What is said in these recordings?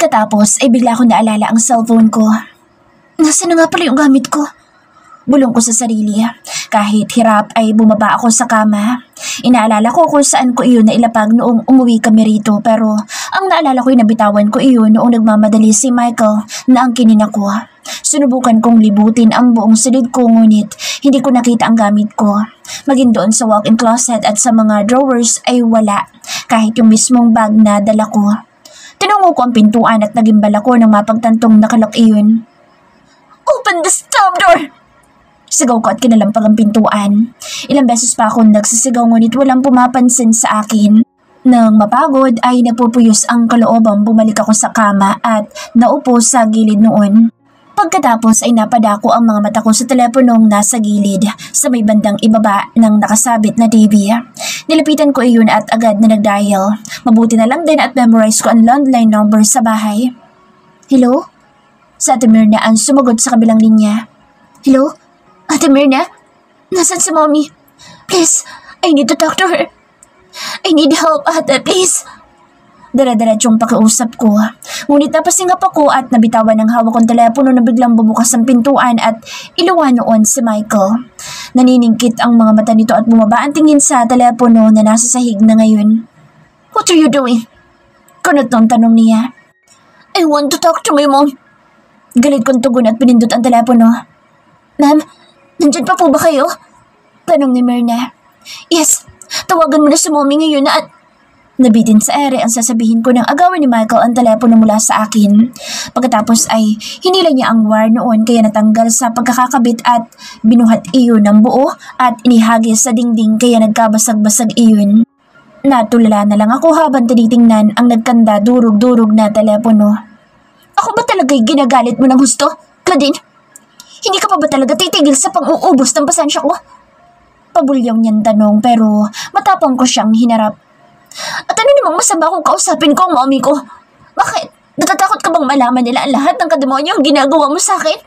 Pagkatapos ay bigla ko naalala ang cellphone ko. Nasaan na nga pala yung gamit ko? Bulong ko sa sarili. Kahit hirap ay bumaba ako sa kama. Inaalala ko kung saan ko iyon nailapag noong umuwi kami rito, pero ang naalala ko'y nabitawan ko iyon noong nagmamadali si Michael na ang kinina ko. Sinubukan kong libutin ang buong silid ko, ngunit hindi ko nakita ang gamit ko. Maging doon sa walk-in closet at sa mga drawers ay wala, kahit yung mismong bag na dala ko. Tinungo ko ang pintuan at nagimbal ako nang mapagtantong nakalak iyon. "Open the stop door!" Sigaw ko at kinalampag ang pintuan. Ilang beses pa akong nagsisigaw, ngunit walang pumapansin sa akin. Nang mapagod ay napupuyos ang kalooban, bumalik ako sa kama at naupo sa gilid noon. Pagkatapos ay napadako ang mga mata ko sa teleponong nasa gilid sa may bandang ibaba ng nakasabit na TV. Nilapitan ko iyon at agad na nagdial. Mabuti na lang din at memorize ko ang landline number sa bahay. "Hello?" Sa Ate Myrna ang sumagot sa kabilang linya. "Hello? Ate Myrna? Nasaan si Mommy? Please, I need to talk to her. I need help, Ate, please." Dara-daratsyong pakiusap ko. Ngunit napasingap ako at nabitawan ng hawak kong telepono na biglang bumukas ang pintuan at iluwa noon si Michael. Naniningkit ang mga mata nito at bumaba ang tingin sa telepono na nasa sahig na ngayon. "What are you doing?" Kunot nung tanong niya. "I want to talk to my mom." Galit kong tugon at pinindot ang telepono. "Ma'am, nandyan pa po ba kayo?" Tanong ni Myrna. "Yes, tawagan mo na si Mommy ngayon na at..." Nabitin sa ere ang sasabihin ko nang agawin ni Michael ang telepono mula sa akin. Pagkatapos ay hinila niya ang wire noon kaya natanggal sa pagkakakabit at binuhat iyon ng buo at inihagis sa dingding kaya nagkabasag-basag iyon. Natulala na lang ako habang tinitingnan ang nagkanda durug-durug na telepono. "Ako ba talaga'y ginagalit mo ng husto, Claudine? Hindi ka pa ba talaga titigil sa pang-uubos ng pasensya ko?" Pabulyaw niyang tanong pero matapang ko siyang hinarap. "At ano namang masama kung kausapin ko ang mommy ko? Bakit? Natatakot ka bang malaman nila ang lahat ng kademonyong ginagawa mo sa akin?"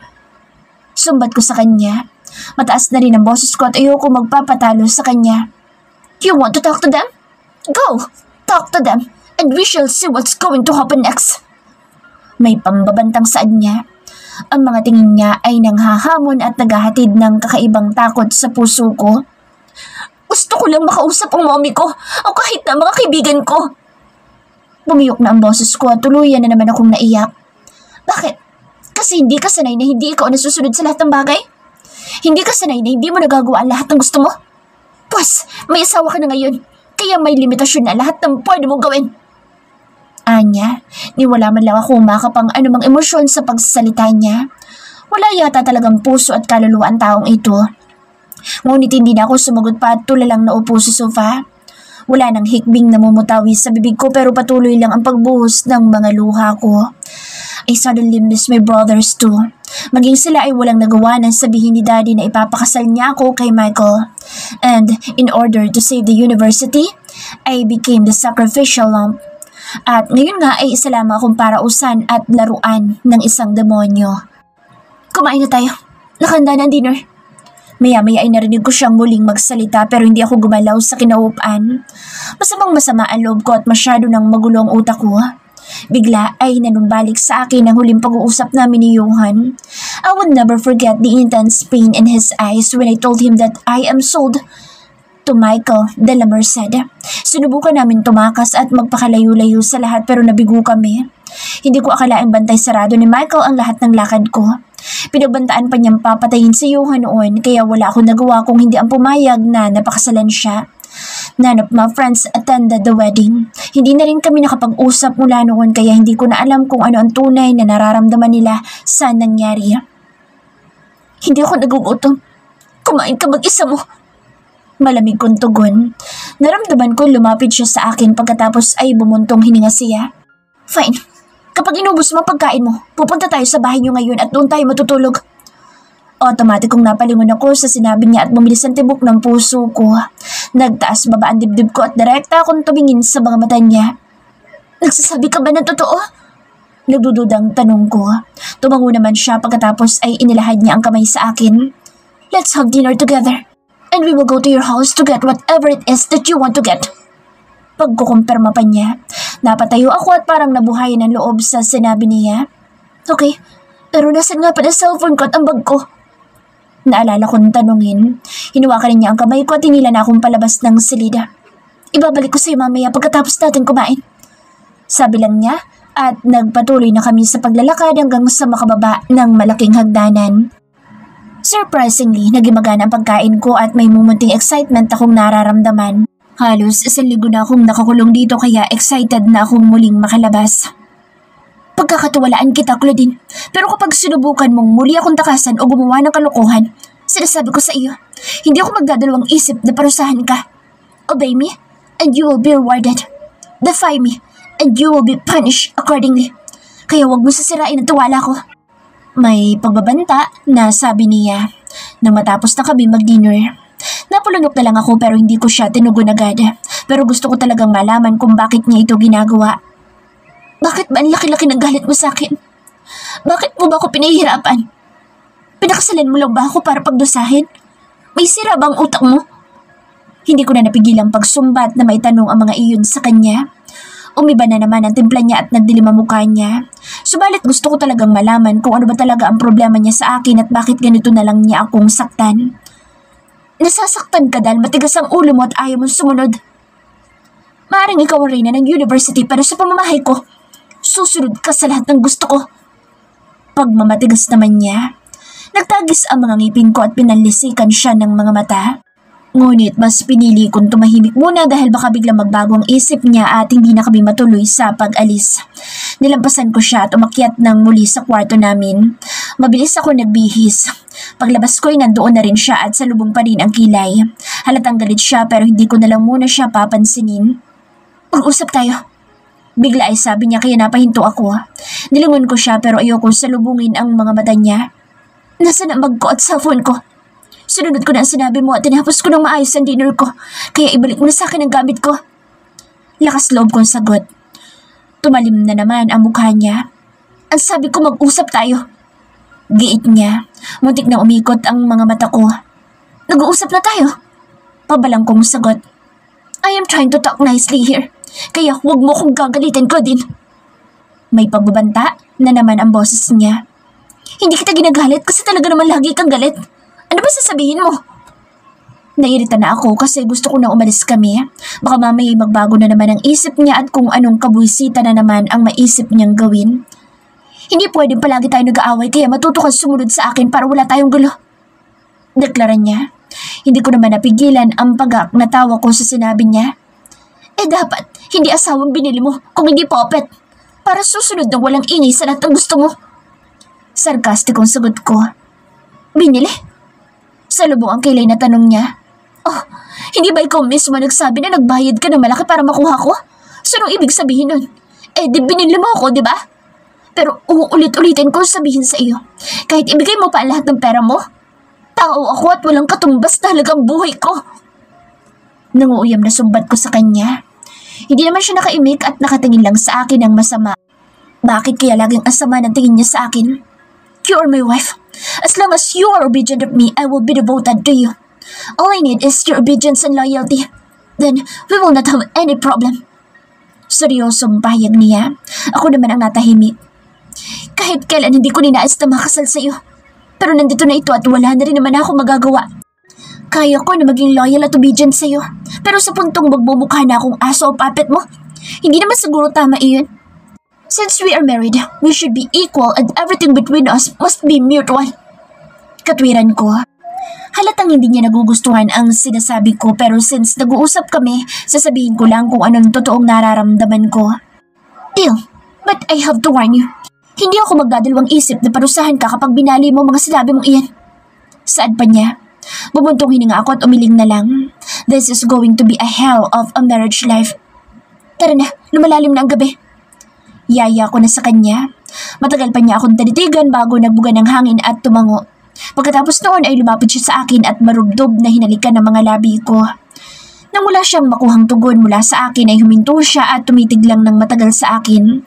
Sumbat ko sa kanya. Mataas na rin ang boses ko at ayoko magpapatalo sa kanya. "You want to talk to them? Go! Talk to them and we shall see what's going to happen next." May pambabantang saad niya. Ang mga tingin niya ay nanghahamon at naghahatid ng kakaibang takot sa puso ko. "Gusto ko lang makausap ang mommy ko o kahit na mga kaibigan ko." Bumiyok na ang boses ko at tuluyan na naman akong naiyak. "Bakit? Kasi hindi ka sanay na hindi ikaw nasusunod sa lahat ng bagay? Hindi ka sanay na hindi mo nagagawa ang lahat ng gusto mo? Pues, may asawa ka na ngayon, kaya may limitasyon na lahat ng pwede mong gawin." Anya, ni wala man lang ako makapang anumang emosyon sa pagsasalita niya. Wala yata talagang puso at kaluluwa ang taong ito. Ngunit hindi na ako sumagot pa at tulalang naupo sa sofa. Wala nang hikbing namumutawi sa bibig ko pero patuloy lang ang pagbuhos ng mga luha ko. I suddenly miss my brothers too. Maging sila ay walang nagawa nang sabihin ni Daddy na ipapakasal niya ako kay Michael. And in order to save the university, I became the sacrificial lamb. At ngayon nga ay isa lamang akong parausan at laruan ng isang demonyo. "Kumain na tayo. Nakahanda na ang dinner." Maya-maya ay narinig ko siyang muling magsalita pero hindi ako gumalaw sa kinauupan. Masamang-masama ang loob ko at masyado nang magulo ang utak ko. Bigla ay nanumbalik sa akin ang huling pag-uusap namin ni Johan. I would never forget the intense pain in his eyes when I told him that I am sold to Michael de la Merced. Sinubukan namin tumakas at magpakalayo-layo sa lahat pero nabigo kami. Hindi ko akalaing bantay sarado ni Michael ang lahat ng lakad ko. Pinagbantaan pa niyang papatayin si Johan noon kaya wala akong nagawa kung hindi ang pumayag na napakasalan siya. None of my friends attended the wedding. Hindi na rin kami nakapag-usap mula noon kaya hindi ko na alam kung ano ang tunay na nararamdaman nila sa nangyari. "Hindi ako nagugutom. Kumain ka mag-isa mo." Malamig kong tugon. Naramdaman ko lumapit siya sa akin pagkatapos ay bumuntong hininga siya. "Fine. Kapag inubos mo ang pagkain mo, pupunta tayo sa bahay niyo ngayon at doon tayo matutulog." Automatikong napalingon ako sa sinabi niya at bumilis ang tibok ng puso ko. Nagtaas baba ang dibdib ko at direkta akong tumingin sa mga mata niya. "Nagsasabi ka ba ng totoo?" Nagdududang tanong ko. Tumango naman siya pagkatapos ay inilahad niya ang kamay sa akin. "Let's have dinner together. And we will go to your house to get whatever it is that you want to get." Pagkukumpirma pa niya. Napatayo ako at parang nabuhayan ng loob sa sinabi niya. Okay, pero nasan nga pala cellphone ko at ang bag ko? Naalala kong tanungin. Hinawakan niya ang kamay ko at hinila na akong palabas ng silida. Ibabalik ko sa'yo mamaya pagkatapos natin kumain. Sabi lang niya at nagpatuloy na kami sa paglalakad hanggang sa makababa ng malaking hagdanan. Surprisingly, naging magana ang pagkain ko at may mumunting excitement akong nararamdaman. Halos 1 linggo na akong nakakulong dito kaya excited na akong muling makalabas. Pagkakatiwalaan kita, Claudine. Pero kapag sinubukan mong muli akong takasan o gumawa ng kalokohan, sinasabi ko sa iyo, hindi ako magdadalawang isip na parusahan ka. Obey me, and you will be rewarded. Defy me, and you will be punished accordingly. Kaya huwag mo sasirain ang tiwala ko. May pagbabanta na sabi niya nang matapos na kami mag-dinner. Napulunok na lang ako pero hindi ko siya tinugon agad. Pero gusto ko talagang malaman kung bakit niya ito ginagawa. Bakit ba ang laki-laki ng galit mo sa akin? Bakit mo ba ako pinahihirapan? Pinakasalan mo lang ba ako para pagdusahin? May sira ba ang utak mo? Hindi ko na napigilang pagsumbat na may tanong ang mga iyon sa kanya. Umiba na naman ang timpla niya at nagdilim ang mukha niya. Subalit gusto ko talagang malaman kung ano ba talaga ang problema niya sa akin at bakit ganito na lang niya akong saktan. Nasasaktan ka dahil matigas ang ulo mo at ayaw mong sumunod. Maaaring ikaw ang reyna ng university pero sa pamamahay ko, susunod ka sa lahat ng gusto ko. Pagmamatigas naman niya, nagtagis ang mga ngipin ko at pinanlisikan siya ng mga mata. Ngunit mas pinili kong tumahimik muna dahil baka biglang magbago ang isip niya at hindi na kami matuloy sa pag-alis. Nilampasan ko siya at umakyat ng muli sa kwarto namin. Mabilis ako nagbihis. Paglabas ko'y nandoon na rin siya at salubong pa rin ang kilay. Halatang galit siya pero hindi ko na lang muna siya papansinin. Mag-usap tayo. Bigla ay sabi niya kaya napahinto ako. Nilingon ko siya pero ayoko salubungin ang mga mata niya. Nasaan ang bag ko at cellphone ko? Sinunod ko na ang sinabi mo at tinapos ko ng maayos ang dinner ko. Kaya ibalik mo na sa akin ang gamit ko. Lakas loob kong sagot. Tumalim na naman ang mukha niya. Ang sabi ko mag-usap tayo. Giit niya. Muntik na umikot ang mga mata ko. Nag-uusap na tayo. Pabalang kong sagot. I am trying to talk nicely here. Kaya huwag mo kong gagalitin, Claudine. May pagbabanta na naman ang boses niya. Hindi kita ginagalit kasi talaga naman lagi kang galit. Ano ba sasabihin mo? Nairita na ako kasi gusto ko na umalis kami. Baka mamaya magbago na naman ang isip niya at kung anong kabuisita na naman ang maisip niyang gawin. Hindi pwedeng palagi tayo nag-aaway kaya matuto kang sumunod sa akin para wala tayong gulo. Deklara niya. Hindi ko naman napigilan ang pagak na tawa ko sa sinabi niya. Dapat, hindi asawang binili mo kung hindi puppet. Para susunod ng walang ingay sa lahat ng gusto mo. Sarkastikong sagot ko. Binili? Salubong ang kilay na tanong niya. Oh, hindi ba ikaw mismo nagsabi na nagbayad ka ng malaki para makuha ko? So, anong ibig sabihin nun? Di binili mo ako, di ba? Pero uulit-ulitin ko sabihin sa iyo. Kahit ibigay mo pa lahat ng pera mo, tao ako at walang katumbas na halagang buhay ko. Nanguuyam na sumbat ko sa kanya. Hindi naman siya nakaimik at nakatingin lang sa akin ng masama. Bakit kaya laging asama ng tingin niya sa akin? You are my wife. As long as you are obedient of me, I will be devoted to you. All I need is your obedience and loyalty. Then, we will not have any problem. Seryosong pahayag niya. Ako naman ang natahimik. Kahit kailan hindi ko ninais na makasal sa iyo. Pero nandito na ito at wala na rin naman ako magagawa. Kaya ko na maging loyal at obedient sa iyo. Pero sa puntong magbumukha na akong aso o puppet mo, hindi naman siguro tama iyon. Since we are married, we should be equal and everything between us must be mutual. Katwiran ko. Halatang hindi niya nagugustuhan ang sinasabi ko pero since nag-uusap kami, sasabihin ko lang kung anong totoong nararamdaman ko. Deal, but I have to warn you. Hindi ako magdadalawang isip na parusahan ka kapag binali mo mga sinabi mong iyan. Saan pa niya? Bumuntong hininga ako at umiling na lang. This is going to be a hell of a marriage life. Tara na, lumalalim na ang gabi. Yaya ko na sa kanya. Matagal pa niya akong tanitigan bago nagbuga ng hangin at tumango. Pagkatapos noon ay lumapit siya sa akin at marubdob na hinalikan ng mga labi ko. Nang wala siyang makuhang tugon mula sa akin ay huminto siya at tumitig lang ng matagal sa akin.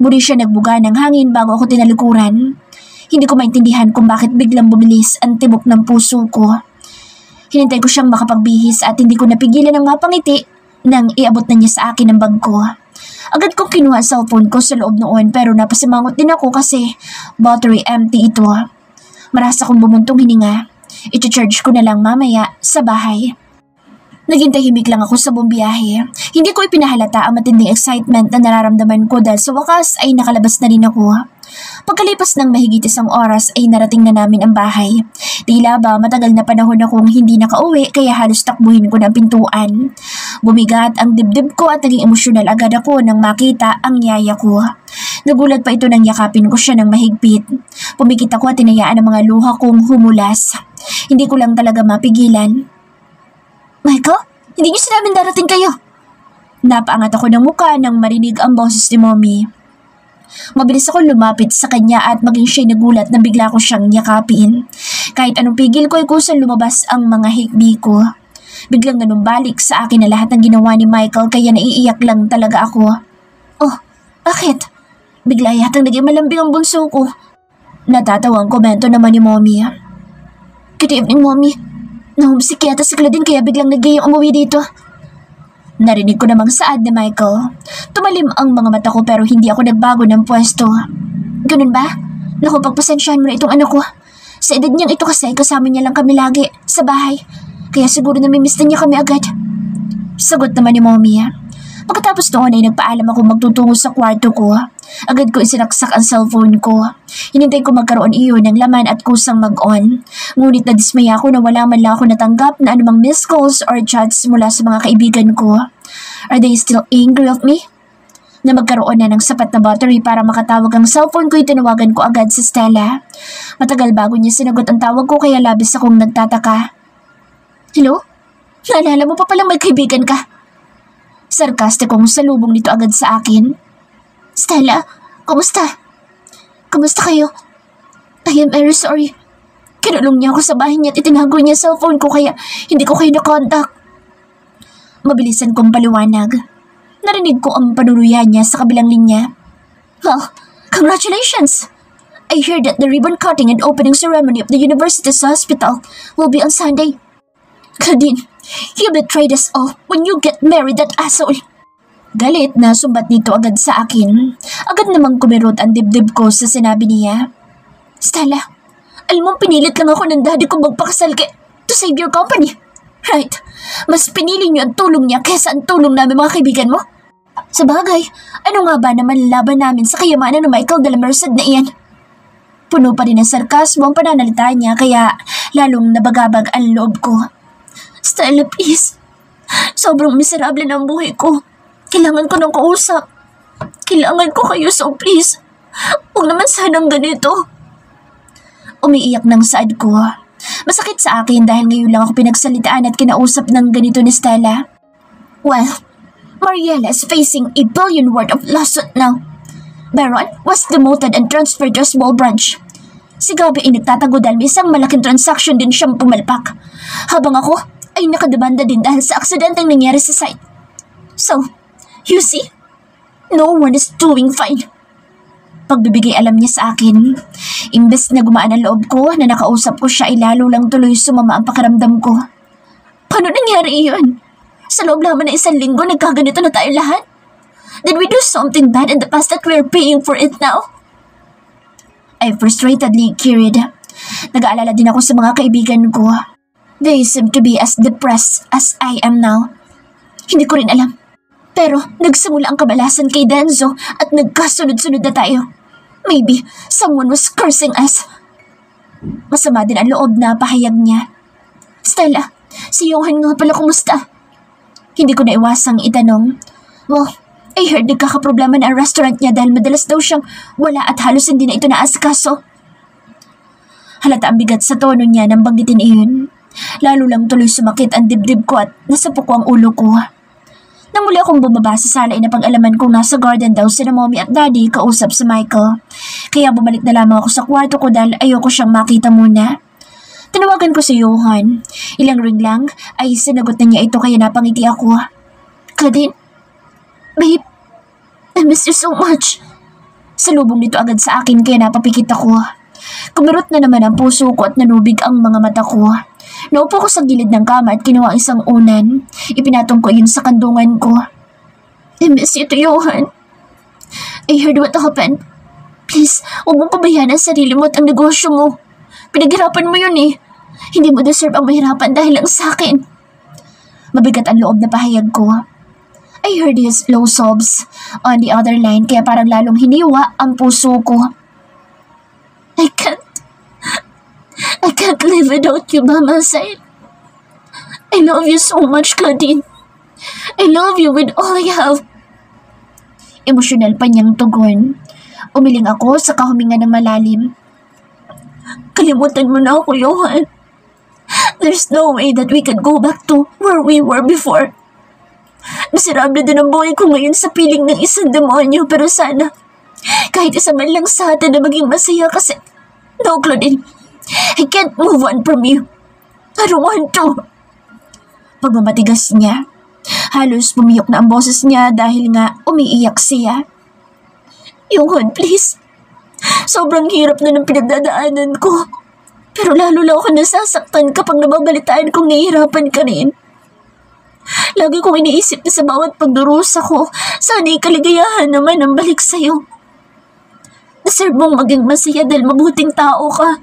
Muli siya nagbuga ng hangin bago ako tinalikuran. Hindi ko maintindihan kung bakit biglang bumilis ang tibok ng puso ko. Hinintay ko siyang makapagbihis at hindi ko napigilan ang mapangiti nang iabot na niya sa akin ang bag ko. Agad kong kinuha ang cellphone ko sa loob noon pero napasimangot din ako kasi battery empty ito. Maras akong bumuntong hininga. I-charge ko na lang mamaya sa bahay. Naging tahimik lang ako sa buong biyahe. Hindi ko ipinahalata ang matinding excitement na nararamdaman ko dahil sa wakas ay nakalabas na rin ako. Pagkalipas ng mahigit isang oras ay narating na namin ang bahay. Tila ba matagal na panahon akong hindi nakauwi kaya halos takbuhin ko ng pintuan. Bumigat ang dibdib ko at naging emosyonal agad ako nang makita ang yaya ko. Nagulat pa ito nang yakapin ko siya ng mahigpit. Pumikit ako at tinayaan ang mga luha kong humulas. Hindi ko lang talaga mapigilan. Michael, hindi niyo sinabing darating kayo. Napaangat ako ng muka nang marinig ang boses ni Mommy. Mabilis ako lumapit sa kanya at maging siya'y nagulat na bigla ko siyang yakapin. Kahit anong pigil ko ay kusang lumabas ang mga hikbi ko. Biglang nanumbalik sa akin na lahat ng ginawa ni Michael kaya naiiyak lang talaga ako. Oh, bakit? Bigla yatang naging malambing ang bunso ko. Natatawang komento naman ni Mommy. Good evening, Mommy. Nahumsik yata si Claudine kaya biglang nagayang umuwi dito. Narinig ko namang saad ni Michael. Tumalim ang mga mata ko pero hindi ako nagbago ng pwesto. Ganun ba? Naku, pagpasensyahan mo na itong anak ko. Sa edad niyang ito kasi kasama niya lang kami lagi sa bahay. Kaya siguro namimiss na niya kami agad. Sagot naman ni Mommy. Pagkatapos noon ay nagpaalam ako magtutungo sa kwarto ko. Agad ko isinaksak ang cellphone ko. Hinintay ko magkaroon iyon ng laman at kusang mag-on. Ngunit nadismaya ako na wala man lang ako natanggap na anumang missed calls or chats mula sa mga kaibigan ko. Are they still angry of me? Na magkaroon na ng sapat na battery para makatawag ang cellphone ko, tinawagan ko agad si Stella. Matagal bago niya sinagot ang tawag ko kaya labis akong nagtataka. Hello? Naalala mo pa palang may kaibigan ka? Sarkastikong salubong nito agad sa akin. Stella, kumusta? Kumusta kayo? I am very sorry. Kinulong niya ako sa bahay niya at itinago niya sa cellphone ko kaya hindi ko kayo na-contact. Mabilisan kong paliwanag. Narinig ko ang panuluyan niya sa kabilang linya. Well, congratulations! I heard that the ribbon cutting and opening ceremony of the university's hospital will be on Sunday. Claudine, you betrayed us all when you get married, that asshole. Galit na sumbat nito agad sa akin. Agad namang kumirot ang dibdib ko sa sinabi niya. Stella, alam mo pinilit lang ako ng daddy ko magpakasal to save your company. Right, mas pinili niyo ang tulong niya kaysa ang tulong namin mga kaibigan mo. Sa bagay, ano nga ba naman laban namin sa kayamanan ng Michael de la Merced na iyan? Puno pa rin ng sarkasmo ang pananalita niya kaya lalong nabagabag ang loob ko. Stella, please. Sobrang miserable na ang buhay ko. Kailangan ko ng kausap. Kailangan ko kayo, so please. Huwag naman sanang ganito. Umiiyak ng saad ko. Masakit sa akin dahil ngayon lang ako pinagsalitaan at kinausap ng ganito ni Stella. Well, Mariela is facing $1 billion worth of lawsuit now. Baron was demoted and transferred to a small branch. Si Gabi ay nagtatago dahil may isang malaking transaction din siyang pumalpak. Habang ako ay nakademanda din dahil sa aksidenteng nangyari sa site. So, you see, no one is doing fine. Pagbibigay alam niya sa akin. Imbes na gumaan ang loob ko na nakausap ko siya ay lalo lang tuloy sumama ang pakiramdam ko. Paano nangyari iyon? Sa loob lamang na 1 linggo nagkaganito na tayo lahat? Did we do something bad in the past that we're paying for it now? I frustratedly carried. Nag-aalala din ako sa mga kaibigan ko. They seem to be as depressed as I am now. Hindi ko rin alam. Pero nagsimula ang kabalasan kay Denzo at nagkasunod-sunod na tayo. Maybe someone was cursing us. Masama din ang loob na pahayag niya. Stella, si Johan nga pala kumusta? Hindi ko naiwasang itanong. Well, I heard nagkakaproblema na ang restaurant niya dahil madalas daw siyang wala at halos hindi na ito naasikaso. Halata ang bigat sa tono niya nang banggitin iyon. Lalo lang tuloy sumakit ang dibdib ko at nasapok ko ang ulo ko. Nang muli akong bumaba sa sala ay napag-alaman kong nasa garden daw sina Mommy at Daddy kausap si Michael. Kaya bumalik na lamang ako sa kwarto ko dahil ayoko siyang makita muna. Tinawagan ko si Johan. Ilang ring lang ay sinagot na niya ito kaya napangiti ako. Claudine? Babe, I miss you so much. Salubong nito agad sa akin kaya napapikit ako. Kumirot na naman ang puso ko at nanubig ang mga mata ko. Naupo ko sa gilid ng kama at kinuha ang isang unan. Ipinatong ko yun sa kandungan ko. I miss you too, Johan. I heard what happened. Please, huwag mong pabayaan ang sarili mo at ang negosyo mo. Pinaghirapan mo yun eh. Hindi mo deserve ang mahirapan dahil lang sa akin. Mabigat ang loob na pahayag ko. I heard his low sobs on the other line kaya parang lalong hiniwa ang puso ko. I can't live without you by my side. I love you so much, Claudine. I love you with all I have. Emosyonal pa niyang tugon. Umiling ako sa kahuminga ng malalim. Kalimutan mo na ako, Johan. There's no way that we can go back to where we were before. Miserable din ang buhay ko ngayon sa piling ng isang demonyo pero sana kahit isa man lang sa atin na maging masaya kasi no, Claudine, I can't move on from you. I don't want to. Pagmamatigas niya, halos pumiyok na ang boses niya dahil nga umiiyak siya. Johan, please. Sobrang hirap na ng pinagdadaanan ko. Pero lalo lang ako nasasaktan kapag nababalitaan kong nahihirapan ka rin. Lagi kong iniisip na sa bawat pagdurusa ko, sana'y kaligayahan naman ang balik sa'yo. Deserve mong maging masaya dahil mabuting tao ka.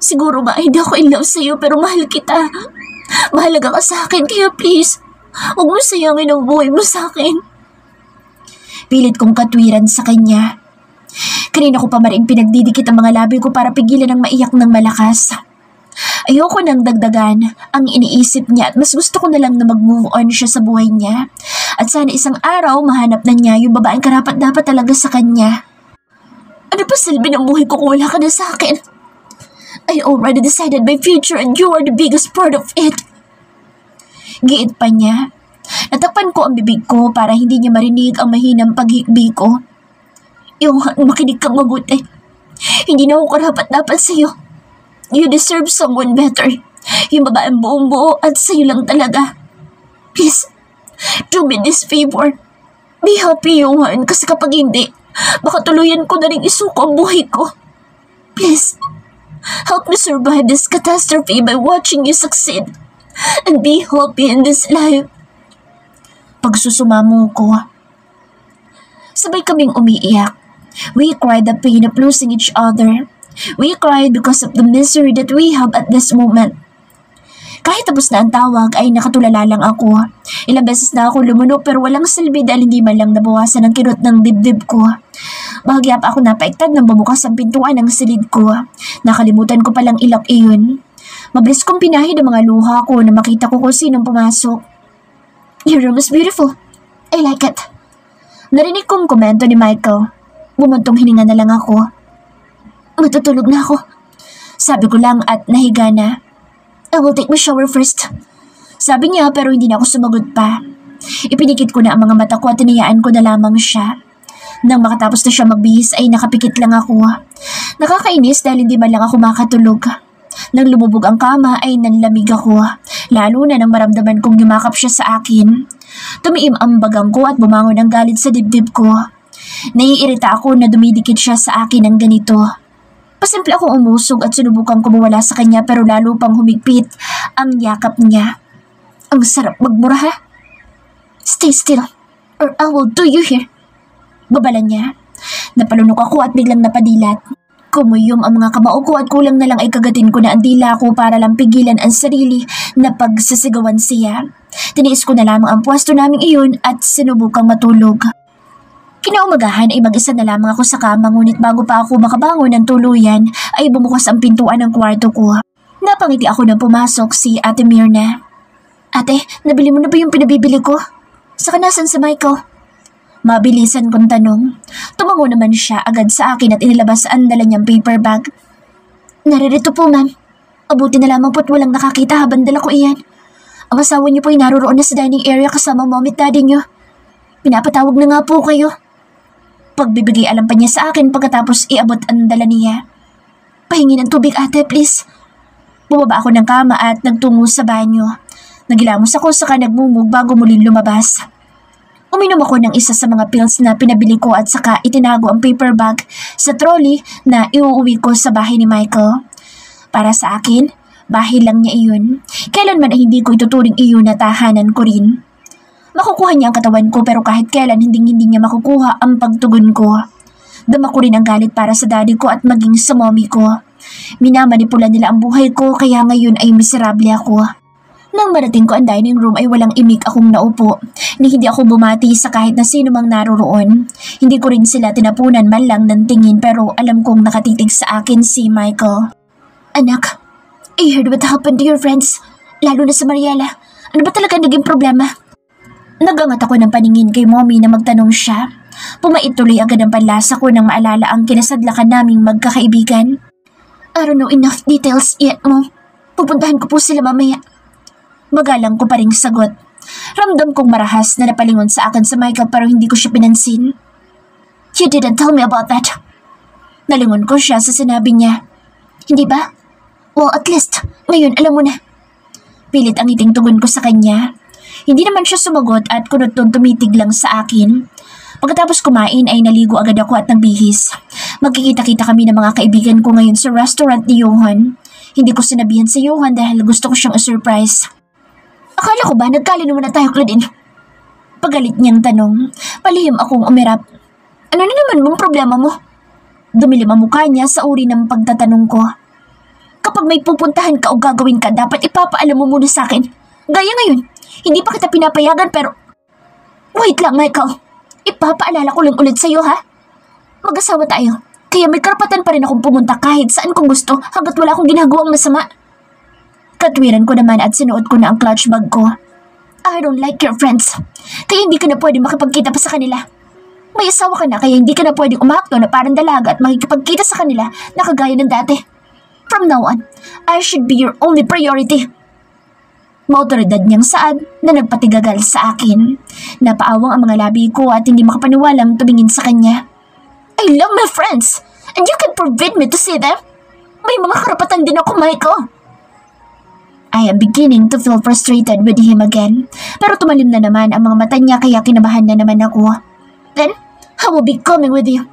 Siguro ba hindi ako in love sa'yo pero mahal kita. Mahalaga ka sa akin kaya please, huwag mo sayangin ang buhay mo sa akin. Pilit kong katwiran sa kanya. Kanina ko pa maring pinagdidikit ang mga labi ko para pigilan ang maiyak ng malakas. Ayoko nang dagdagan ang iniisip niya at mas gusto ko na lang na mag-move on siya sa buhay niya. At sana isang araw mahanap na niya yung babaeng karapat-dapat talaga sa kanya. Ano pa silbi ng buhay ko kung wala ka na sa akin? I already decided my future and you are the biggest part of it. Giit pa niya. Natakpan ko ang bibig ko para hindi niya marinig ang mahinang paghikbi ko. Johan, makinig kang mabuti. Hindi na ako karapat-dapat sa'yo. You deserve someone better. Yung babaeng buong-buo at sa'yo lang talaga. Please, do me this favor. Be happy, Johan, kasi kapag hindi, baka tuluyan ko na rin isuko ang buhay ko. Please, help me survive this catastrophe by watching you succeed and be happy in this life. Pagsusumamo ko. Sabay kaming umiiyak. We cried the pain of losing each other. We cried because of the misery that we have at this moment. Kahit tapos na ang tawag ay nakatulala lang ako. Ilang beses na ako lumunok pero walang silbi dahil hindi man lang nabawasan ang kirot ng dibdib ko. Bahagya pa ako napaiktad nang bumukas ang pintuan ng silid ko. Nakalimutan ko palang ilak iyon. Mabilis kong pinahid ang mga luha ko na makita ko kung sinong pumasok. Your room is beautiful. I like it. Narinig kong komento ni Michael. Bumuntong hininga na lang ako. Matutulog na ako. Sabi ko lang at nahiga na. I will take my shower first. Sabi niya pero hindi na ako sumagot pa. Ipinikit ko na ang mga mata ko at tinayaan ko na lamang siya. Nang makatapos na siya magbihis ay nakapikit lang ako. Nakakainis dahil hindi man lang ako makatulog. Nang lumubog ang kama ay nanlamig ako. Lalo na nang maramdaman kong yumakap siya sa akin. Tumiim ang bagang ko at bumangon ang galit sa dibdib ko. Naiirita ako na dumidikit siya sa akin ng ganito. Pasimple akong umusog at sinubukan kumawala sa kanya pero lalo pang humigpit ang yakap niya. Ang sarap magmura ha? Stay still or I will do you here. Babala niya. Napalunok ako at biglang napadilat. Kumuyom ang mga kamao ko at kulang na lang ay kagatin ko na ang dila ko para lang pigilan ang sarili na pagsisigawan siya. Tiniis ko na lamang ang pwesto naming iyon at sinubukang matulog. Kinaumagahan ay mag-isa na lamang ako sa kama ngunit bago pa ako makabangon ng tuluyan ay bumukas ang pintuan ng kwarto ko. Napangiti ako nang pumasok si Ate Mirna. Ate, nabili mo na ba yung pinabibili ko? Saka nasan si Michael? Mabilisan kong tanong. Tumango naman siya agad sa akin at inilabas ang dala niyang paper bag. Naririto po, ma'am. Abuti na lamang po't walang nakakita habang dala ko iyan. Ang asawa niyo po ay naroon na sa dining area kasama mom at daddy niyo. Pinapatawag na nga po kayo. Pagbibigay alam pa niya sa akin pagkatapos iabot ang dala niya. Pahingi ng tubig, ate, please. Bumaba ako ng kama at nagtungo sa banyo. Nagilamos ako saka nagmumug bago muling lumabas. Uminom ako ng isa sa mga pills na pinabili ko at saka itinago ang paper bag sa trolley na iuuwi ko sa bahay ni Michael. Para sa akin, bahay lang niya iyon. Kailanman ay hindi ko ituturing iyon na tahanan ko rin. Makukuha niya ang katawan ko pero kahit kailan hindi niya makukuha ang pagtugon ko. Dama ko rin ang galit para sa daddy ko at maging sa mommy ko. Minamanipula nila ang buhay ko kaya ngayon ay miserable ako. Nang marating ko ang dining room ay walang imik akong naupo. Hindi ako bumati sa kahit na sino mang naroroon. Hindi ko rin sila tinapunan man lang ng tingin pero alam kong nakatitig sa akin si Michael. Anak, I heard what happened to your friends. Lalo na sa Mariela. Ano ba talaga naging problema? Nagangat ako ng paningin kay mommy na magtanong siya. Pumait tuloy agad ang panlasa ko nang maalala ang kinasadlakan naming magkakaibigan. I don't know enough details yet, Mom. Pupuntahan ko po sila mamaya. Magalang ko pa ring sagot. Ramdam kong marahas na napalingon sa akin sa Michael pero hindi ko siya pinansin. You didn't tell me about that. Nalingon ko siya sa sinabi niya. Hindi ba? Well, at least, ngayon alam mo na. Pilit ang iting tugon ko sa kanya. Hindi naman siya sumagot at kunot-tun tumitig lang sa akin. Pagkatapos kumain ay naligo agad ako at nagbihis. Magkikita-kita kami ng mga kaibigan ko ngayon sa restaurant ni Johan. Hindi ko sinabihan sa Johan dahil gusto ko siyang surprise. Akala ko ba nagkalino na tayo, Claudine? Pagalit niyang tanong. Palihim akong umirap. Ano na naman mong problema mo? Dumilim ang mukha niya sa uri ng pagtatanong ko. Kapag may pupuntahan ka o gagawin ka, dapat ipapaalam mo muna sa akin. Gaya ngayon, hindi pa kita pinapayagan pero... Wait lang, Michael. Ipapaalala ko lang ulit sa'yo, ha? Mag-asawa tayo. Kaya may karapatan pa rin akong pumunta kahit saan kong gusto hanggat wala akong ginagawang masama. Katwiran ko naman at sinuot ko na ang clutch bag ko. I don't like your friends. Kaya hindi ka na pwede makipagkita pa sa kanila. May asawa ka na kaya hindi ka na pwedeng umakto na parang dalaga at makikipagkita sa kanila na kagaya ng dati. From now on, I should be your only priority. Maotoridad niyang saad na nagpatigagal sa akin. Napaawang ang mga labi ko at hindi makapaniwalang tumingin sa kanya. I love my friends and you can forbid me to see them. May mga karapatan din ako, Michael. I am beginning to feel frustrated with him again. Pero tumalim na naman ang mga mata niya kaya kinabahan na naman ako. Then, I will be coming with you.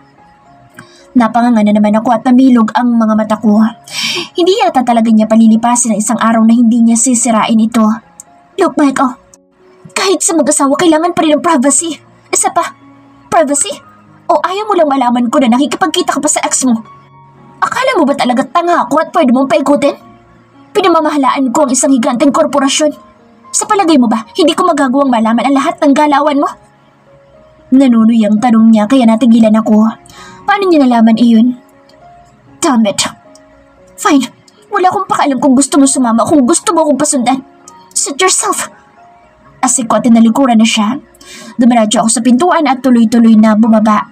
Napanganga na naman ako at namilog ang mga mata ko. Hindi yata talaga niya palilipasin ang isang araw na hindi niya sisirain ito. Look, Michael. Kahit sa mag-asawa, kailangan pa rin ng privacy. Isa pa, privacy? O ayaw mo lang malaman ko na nakikipagkita ka pa sa ex mo? Akala mo ba talaga tanga ako at pwede mong paikutin? Pinamamahalaan ko ang isang higanteng korporasyon. Sa palagay mo ba, hindi ko magagawang malaman ang lahat ng galawan mo? Nanunoy ang tanong niya kaya natigilan ako. Paano niya nalaman iyon? Damn it. Fine, wala akong pakialam kung gusto mo sumama o kung gusto mo akong pasundan. Suit yourself. Asik ko at tinalikuran na siya. Dumiradyo ako sa pintuan at tuloy-tuloy na bumaba.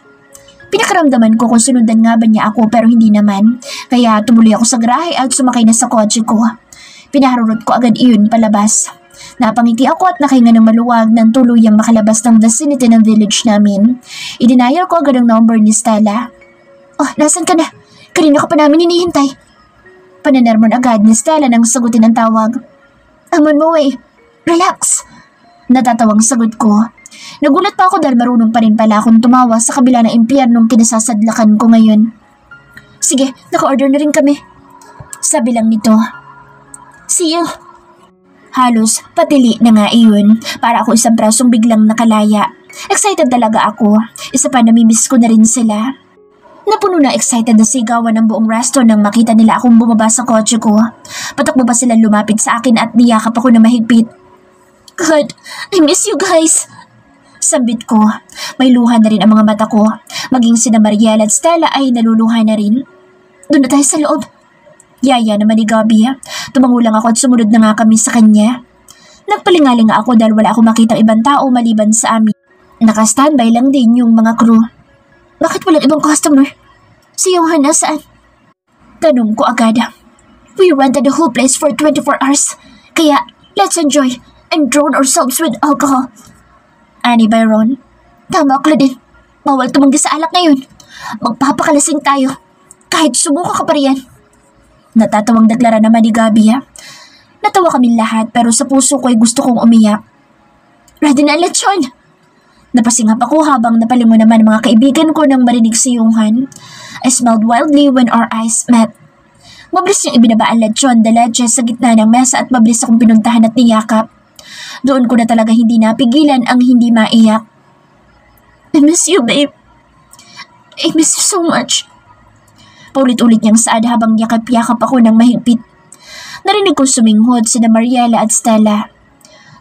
Pinakaramdaman ko kung sunundan nga ba niya ako pero hindi naman. Kaya tumuloy ako sa garahe at sumakay na sa kotse ko. Pinaharurot ko agad iyon palabas. Napangiti ako at nakahinga ng maluwag nang tuluyang makalabas ng vicinity ng village namin. Idinayal ko agad ang number ni Stella. Oh, nasan ka na? Kanina ka pa namin hinihintay. Pananermon agad ni Stella nang sagutin ang tawag. I'm on my way. Relax. Natatawang sagot ko. Nagulat pa ako dahil marunong pa rin pala akong tumawa sa kabila ng impyernong kinasasadlakan ko ngayon. Sige, naka-order na rin kami. Sabi lang nito. See you. Halos patili na nga iyon para ako isang prasong biglang nakalaya. Excited talaga ako. Isa pa namimiss ko na rin sila. Napuno na excited na sigawan ng buong resto nang makita nila akong bumaba sa kotse ko. Patakbo pa sila lumapit sa akin at niyakap ako na mahigpit. God, I miss you guys. Sambit ko. May luha na rin ang mga mata ko. Maging sina Mariela at Stella ay naluluha na rin. Doon na tayo sa loob. Yaya naman ni Gabi. Tumangulang ako at sumunod na nga kami sa kanya. Nagpalingaling ako dahil wala akong makitang ibang tao maliban sa amin. Naka-standby lang din yung mga crew. Bakit walang ibang customer? Si Johan nasaan? Tanong ko agad. We rented the whole place for 24 hours. Kaya let's enjoy and drown ourselves with alcohol. Ani Byron. Tama, Claudine. Bawal tumanggi sa alak ngayon. Magpapakalasing tayo. Kahit sumuka ka pa riyan. Natatawang deklara naman ni Gabi. Natawa kami lahat pero sa puso ko ay gusto kong umiyak. Ready na ang lechon! Napasingap ako habang napalingon naman mga kaibigan ko nang marinig si Johan. I smiled wildly when our eyes met. Mabilis niyang ibinaba ang lechon de leche sa gitna ng mesa at mabilis akong pinuntahan at niyakap. Doon ko na talaga hindi napigilan ang hindi maiyak. I miss you, babe. I miss you so much. Paulit-ulit niyang saad habang yakap-yakap ako ng mahigpit. Narinig ko suminghod sina Mariela at Stella.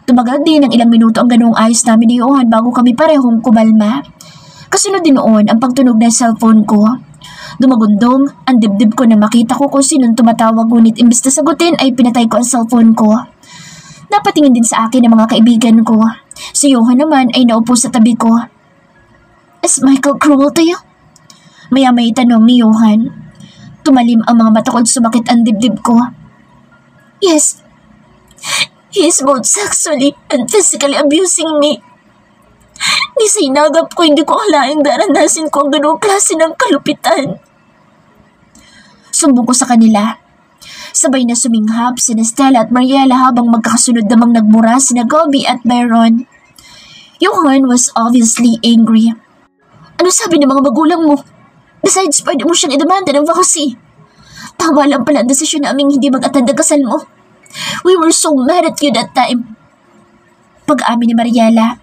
Tumagal din ng ilang minuto ang ganoong ayos namin ni Johan bago kami parehong kumalma. Kasunod din noon ang pagtunog ng cellphone ko. Dumagundong ang dibdib ko na makita ko kung sinong tumatawag, ngunit imbes na sagutin ay pinatay ko ang cellphone ko. Napatingin din sa akin ang mga kaibigan ko. Si Johan naman ay naupo sa tabi ko. Is Michael cruel to you? Maya-may tanong ni Johan. Tumalim ang mga mata ko at sumakit ang dibdib ko. Yes. He is both sexually and physically abusing me. Ni sa inagap ko, hindi ko akalaing daranasin ko ang ganoong klase ng kalupitan. Sumbong ko sa kanila. Sabay na suminghap sina Stella at Mariela habang magkakasunod namang nagmura sina Gobi at Byron. Johan was obviously angry. Ano sabi ng mga magulang mo? Besides, pwede mo siyang idemanda ng vacancy. Tama lang pala ang desisyon naming hindi mag-attend ang kasal mo. We were so mad at you that time. Pag-amin ni Mariela.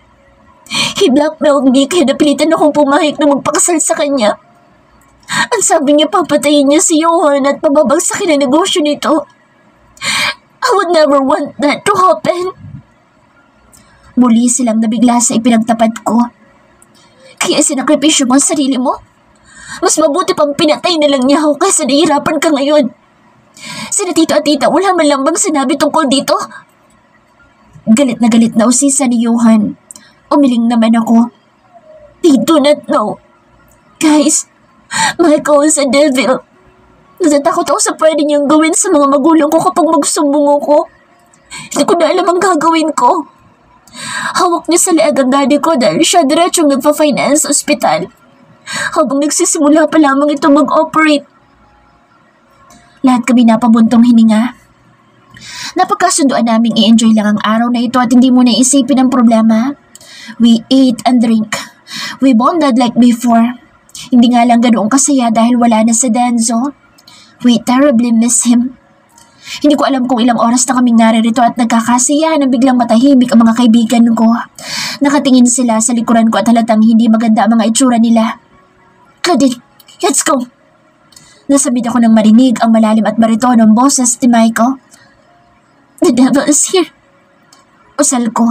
He blackmailed me kaya napilitan akong pumahig na magpakasal sa kanya. Ang sabi niya papatayin niya si Johan at pababagsakin ang negosyo nito. I would never want that to happen. Muli silang nabigla sa ipinagtapat ko. Kaya sinakripisyo mo ang sarili mo? Mas mabuti pang pinatay na lang niya ako kaysa nahihirapan ka ngayon. Sina tito at tita, wala man lang bang sinabi tungkol dito? Galit na usisa ni Johan. Umiling naman ako. They do not know. Guys, Michael is a devil. Natatakot ako sa pwede niyang gawin sa mga magulang ko kapag magsumbong ako. Hindi ko na alam ang gagawin ko. Hawak niya sa leeg ang daddy ko dahil siya diretsong nagpa-finance sa ospital. Habang nagsisimula pa lamang ito mag-operate. Lahat kami napabuntong hininga. Napagkasunduan naming i-enjoy lang ang araw na ito at hindi mo naisipin ang problema. We ate and drink. We bonded like before. Hindi nga lang ganoong kasaya dahil wala na si Denzo. We terribly miss him. Hindi ko alam kung ilang oras na kaming naririto at nagkakasiyahan na biglang matahimik ang mga kaibigan ko. Nakatingin sila sa likuran ko at halatang hindi maganda ang mga itsura nila. Claudine, let's go! Nasamid ako nang marinig ang malalim at baritonong boses ni Michael. The devil is here. Usal ko.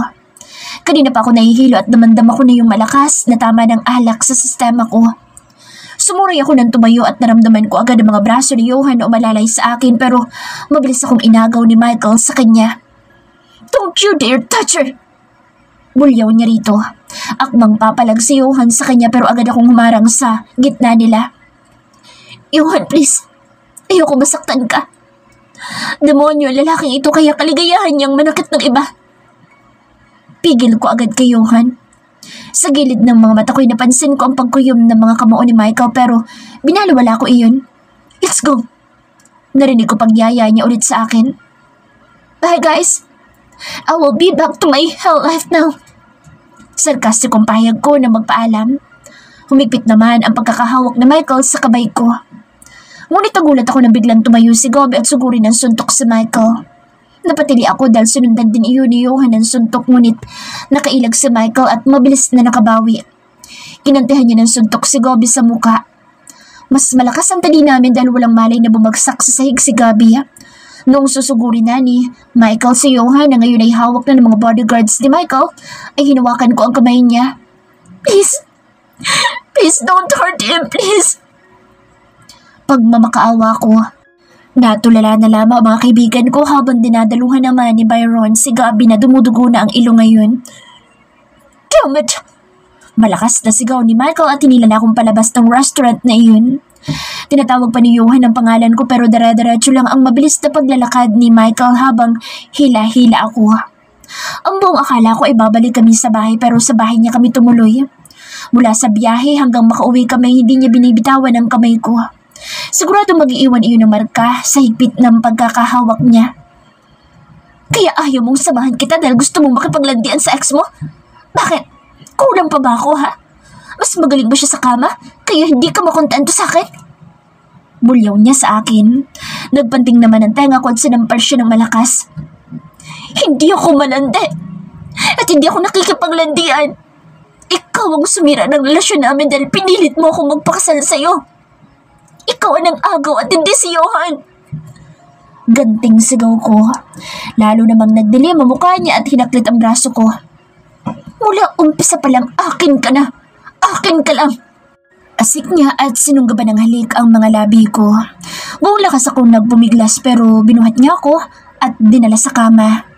Kanina pa ako nahihilo at damandam ako na yung malakas na tama ng alak sa sistema ko. Sumuray ako nang tumayo at naramdaman ko agad ang mga braso ni Johan na umalalay sa akin pero mabilis akong inagaw ni Michael sa kanya. Don't you dare touch her! Bulyaw niya rito. Akmang papalag si Johan sa kanya pero agad akong humarang sa gitna nila. Johan, please. Ayoko masaktan ka. Demonyo, lalaking ito kaya kaligayahan niyang manakit ng iba. Pigil ko agad kay Johan. Sa gilid ng mga mata ko'y napansin ko ang pagkuyom ng mga kamao ni Michael pero binaliwala ko iyon. Let's go. Narinig ko pagyaya niya ulit sa akin. Bye guys. I will be back to my hell life now. Sarkastikong pahayag ko na magpaalam. Humigpit naman ang pagkakahawak ni Michael sa kamay ko. Ngunit nagulat ako na biglang tumayo si Gobi at sugurin ng suntok si Michael. Napatili ako dahil sunundan din iyon ni Johan ng suntok ngunit nakailag si Michael at mabilis na nakabawi. Kinantihan niya ng suntok si Gobi sa muka. Mas malakas ang tali namin dahil walang malay na bumagsak sa sahig si Gobi. Noong susugurin na ni Michael si Johan na ngayon ay hawak na ng mga bodyguards ni Michael, ay hinawakan ko ang kamay niya. Please don't hurt him, please. Pagmamakaawa ko, natulala na lamang ang mga kaibigan ko habang dinadaluhan naman ni Byron si Gabi na dumudugo na ang ilong ngayon. Damn it! Malakas na sigaw ni Michael at tinila na akong palabas ng restaurant na iyon. Tinatawag pa ni Johan ang pangalan ko pero dara-diretso lang ang mabilis na paglalakad ni Michael habang hila-hila ako. Ang buong akala ko ay babalik kami sa bahay pero sa bahay niya kami tumuloy. Mula sa biyahe hanggang makauwi kami hindi niya binibitawan ang kamay ko. Sigurado mag-iiwan iyon ng marka sa higpit ng pagkakahawak niya. Kaya ayaw mong samahan kita dahil gusto mong makipaglandian sa ex mo? Bakit? Kulang pa ba ako, ha? Mas magaling ba siya sa kama? Kaya hindi ka makontento sa akin? Bulyaw niya sa akin. Nagpanting naman ang tenga ko at sinampar siya ng malakas. Hindi ako malandi. At hindi ako nakikipaglandian. Ikaw ang sumira ng relasyon namin dahil pinilit mo akong magpakasal sa'yo. Ikaw ang agaw at hindi si Johan. Ganting sigaw ko. Lalo namang nagdilim ang mukha niya at hinaklit ang braso ko. Mula umpisa pa lang, akin ka na. Akin ka lang. Asik niya at sinunggaban ng halik ang mga labi ko. Buong lakas akong nagbumiglas pero binuhat niya ako at dinala sa kama.